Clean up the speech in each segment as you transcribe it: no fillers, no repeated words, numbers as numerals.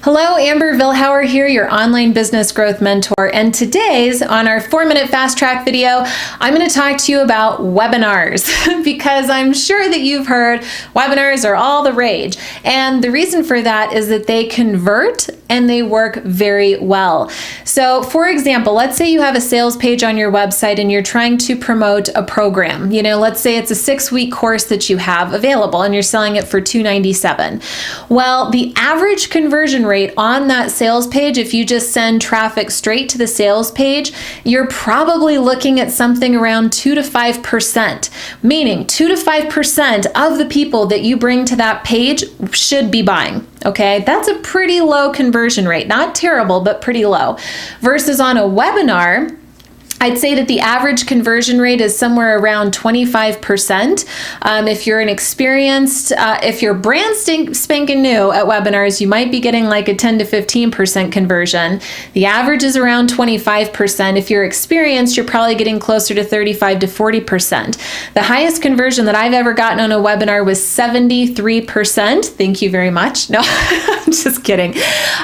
Hello, Amber Vilhauer here, your online business growth mentor. And today's on our 4-minute fast track video, I'm going to talk to you about webinars because I'm sure that you've heard webinars are all the rage. And the reason for that is that they convert and they work very well. So for example, let's say you have a sales page on your website and you're trying to promote a program. Let's say it's a 6-week course that you have available and you're selling it for $297. Well, the average conversion rate on that sales page, if you just send traffic straight to the sales page, you're probably looking at something around 2 to 5%, meaning 2 to 5% of the people that you bring to that page should be buying. Okay, that's a pretty low conversion rate. Not terrible, but pretty low. Versus on a webinar, I'd say that the average conversion rate is somewhere around 25%. If you're an experienced, if you're brand spanking new at webinars, you might be getting like a 10 to 15% conversion. The average is around 25%. If you're experienced, you're probably getting closer to 35 to 40%. The highest conversion that I've ever gotten on a webinar was 73%. Thank you very much. No, I'm just kidding.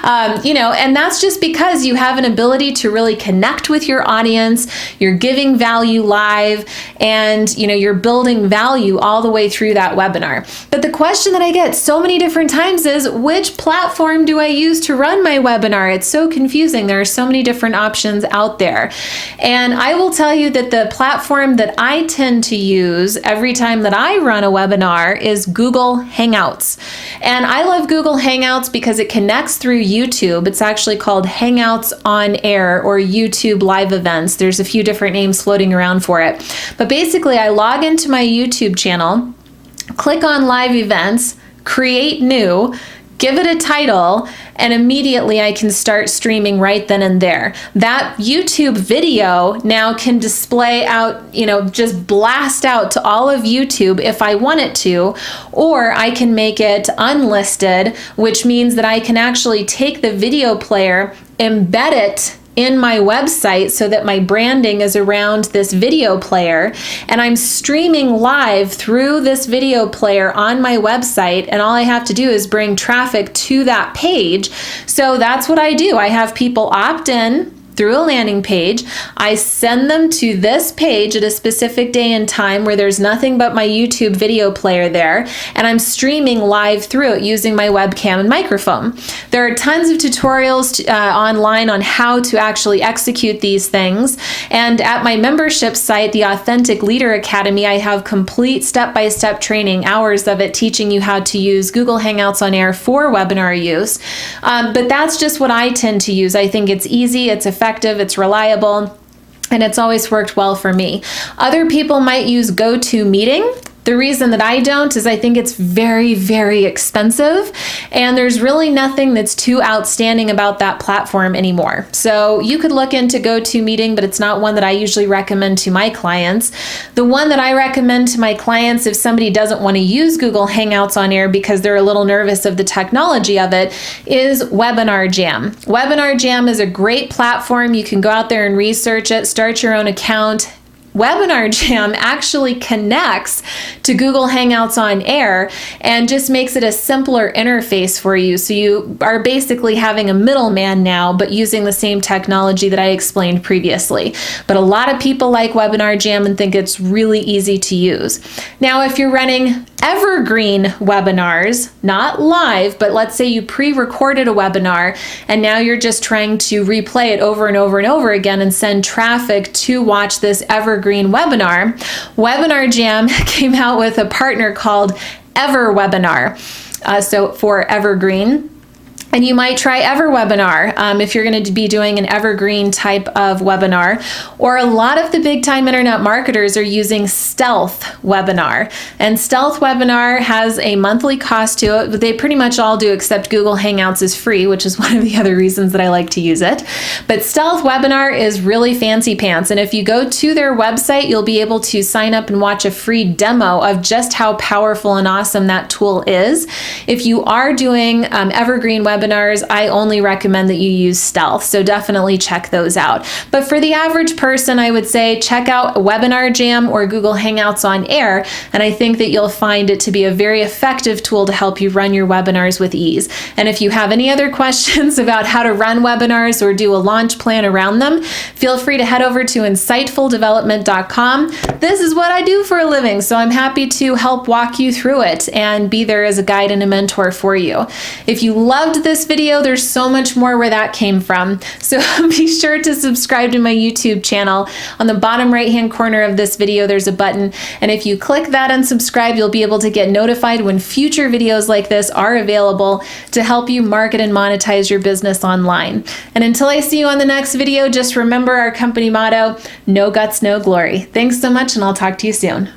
And that's just because you have an ability to really connect with your audience. You're giving value live, and you're building value all the way through that webinar. But the question that I get so many different times is, which platform do I use to run my webinar? It's so confusing. There are so many different options out there. And I will tell you that the platform that I tend to use every time that I run a webinar is Google Hangouts. And I love Google Hangouts because it connects through YouTube. It's actually called Hangouts on Air or YouTube Live Events. There's a few different names floating around for it. But basically, I log into my YouTube channel, click on Live Events, create new, give it a title, and immediately I can start streaming right then and there. That YouTube video now can display out, just blast out to all of YouTube if I want it to, or I can make it unlisted, which means that I can actually take the video player, embed it in my website so that my branding is around this video player, and I'm streaming live through this video player on my website, and all I have to do is bring traffic to that page. So that's what I do. I have people opt in through a landing page. I send them to this page at a specific day and time where there's nothing but my YouTube video player there, and I'm streaming live through it using my webcam and microphone. There are tons of tutorials online on how to actually execute these things, and at my membership site, the Authentic Leader Academy, I have complete step-by-step training, hours of it, teaching you how to use Google Hangouts on Air for webinar use. But that's just what I tend to use. I think it's easy, it's effective, it's reliable, and it's always worked well for me. Other people might use GoToMeeting. The reason that I don't is I think it's very, very expensive, and there's really nothing that's too outstanding about that platform anymore. So you could look into GoToMeeting, but it's not one that I usually recommend to my clients. The one that I recommend to my clients, if somebody doesn't want to use Google Hangouts on Air because they're a little nervous of the technology of it, is Webinar Jam. Webinar Jam is a great platform. You can go out there and research it, start your own account. Webinar Jam actually connects to Google Hangouts on Air and just makes it a simpler interface for you. So you are basically having a middleman now, but using the same technology that I explained previously. But a lot of people like Webinar Jam and think it's really easy to use. Now, if you're running evergreen webinars, not live, but let's say you pre-recorded a webinar and now you're just trying to replay it over and over and over again and send traffic to watch this evergreen webinar, Webinar Jam came out with a partner called EverWebinar. So for evergreen. And you might try EverWebinar if you're going to be doing an evergreen type of webinar. Or a lot of the big time internet marketers are using Stealth Webinar. And Stealth Webinar has a monthly cost to it. They pretty much all do, except Google Hangouts is free, which is one of the other reasons that I like to use it. But Stealth Webinar is really fancy pants. And if you go to their website, you'll be able to sign up and watch a free demo of just how powerful and awesome that tool is. If you are doing evergreen webinars, webinars, I only recommend that you use Stealth. So definitely check those out. But for the average person, I would say check out Webinar Jam or Google Hangouts on Air. And I think that you'll find it to be a very effective tool to help you run your webinars with ease. And if you have any other questions about how to run webinars or do a launch plan around them, feel free to head over to insightfuldevelopment.com. This is what I do for a living, so I'm happy to help walk you through it and be there as a guide and a mentor for you. If you loved this video, there's so much more where that came from. So be sure to subscribe to my YouTube channel. On the bottom right-hand corner of this video, there's a button, and if you click that and subscribe, you'll be able to get notified when future videos like this are available to help you market and monetize your business online. And until I see you on the next video, just remember our company motto, no guts, no glory. Thanks so much, and I'll talk to you soon.